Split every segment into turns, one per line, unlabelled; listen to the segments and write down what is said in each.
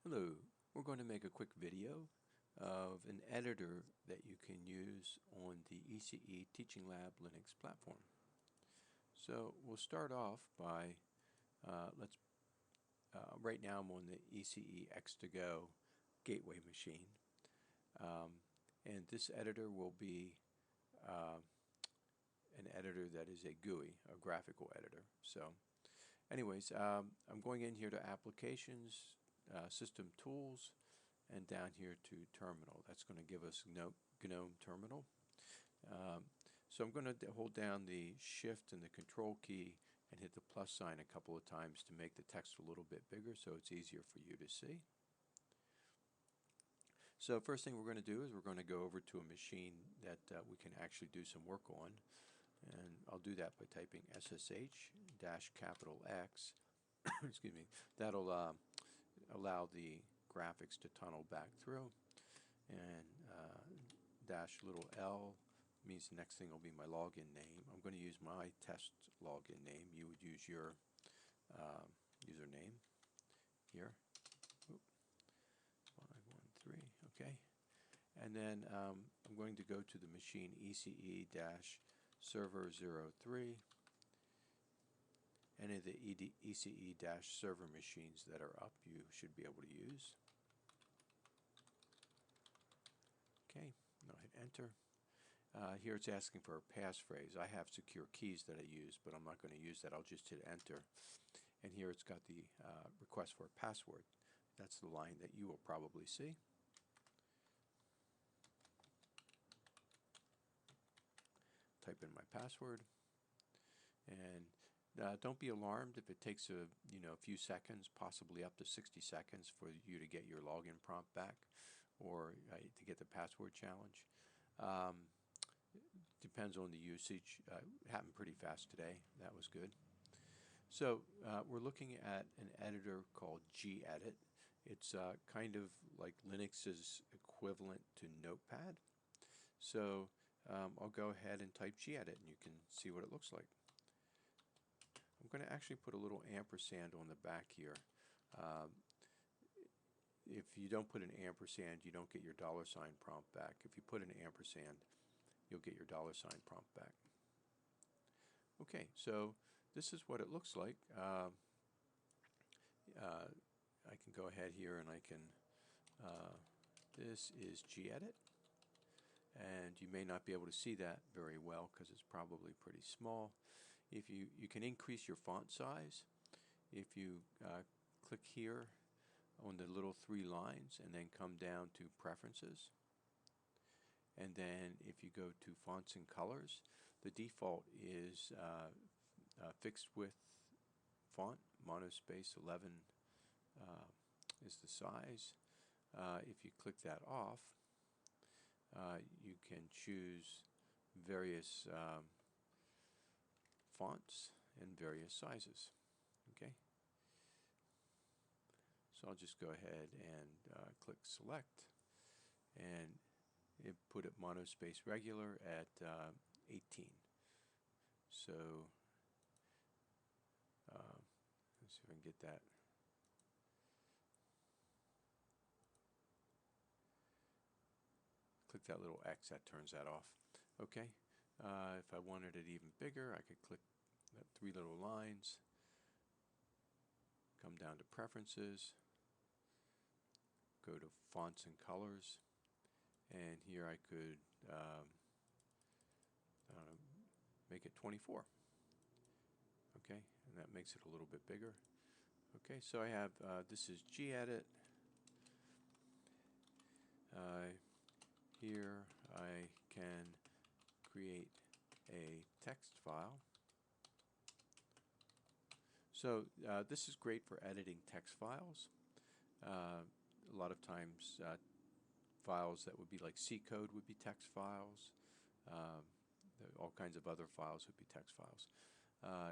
Hello, we're going to make a quick video of an editor that you can use on the ECE Teaching Lab Linux platform. So we'll start off by, right now I'm on the ECE X2Go gateway machine. And this editor will be an editor that is a GUI, a graphical editor. So anyways, I'm going in here to Applications, System Tools, and down here to Terminal. That's going to give us GNOME Terminal. So I'm going to hold down the Shift and the Control key and hit the plus sign a couple of times to make the text a little bit bigger so it's easier for you to see. So first thing we're going to do is we're going to go over to a machine that we can actually do some work on. And I'll do that by typing SSH-X. Excuse me. That'll allow the graphics to tunnel back through. And -L means the next thing will be my login name. I'm going to use my test login name. You would use your username here. Oop. 513. Okay. And then I'm going to go to the machine ECE-server03. Any of the ECE-server machines that are up you should be able to use. Okay, now hit enter. Here it's asking for a passphrase. I have secure keys that I use, but I'm not going to use that. I'll just hit enter. And here it's got the request for a password. That's the line that you will probably see. Type in my password. And don't be alarmed if it takes a few seconds, possibly up to 60 seconds for you to get your login prompt back or to get the password challenge. Depends on the usage. It happened pretty fast today. That was good. So we're looking at an editor called gedit. It's kind of like Linux's equivalent to Notepad. So I'll go ahead and type gedit and you can see what it looks like. I'm going to actually put a little ampersand on the back here. If you don't put an ampersand, you don't get your $ prompt back. If you put an ampersand, you'll get your $ prompt back. Okay, so this is what it looks like. I can go ahead here and I can, this is gedit. And you may not be able to see that very well because it's probably pretty small. If you can increase your font size if you click here on the little 3 lines and then come down to Preferences. And then if you go to Fonts and Colors, the default is fixed width font, monospace 11 is the size. If you click that off, you can choose various fonts and various sizes. Okay, so I'll just go ahead and click select and put it monospace regular at 18. So let's see if I can get that. Click that little X, that turns that off. Okay, if I wanted it even bigger, I could click that 3 little lines, come down to Preferences, go to Fonts and Colors, and here I could make it 24. Okay, and that makes it a little bit bigger. Okay, so I have, this is gedit. Here I can create a text file. So this is great for editing text files. A lot of times files that would be like C code would be text files. All kinds of other files would be text files.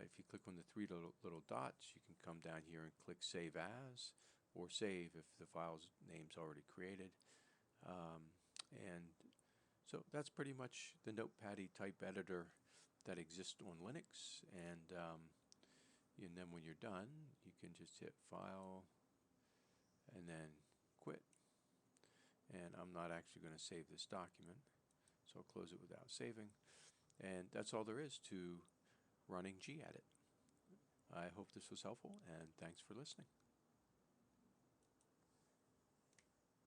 If you click on the 3 little dots, you can come down here and click Save As, or Save if the file's name's already created. And so that's pretty much the Notepad-y type editor that exists on Linux. And then when you're done, you can just hit File and then I'm not actually going to save this document, so I'll close it without saving. And that's all there is to running gedit. I hope this was helpful, and thanks for listening.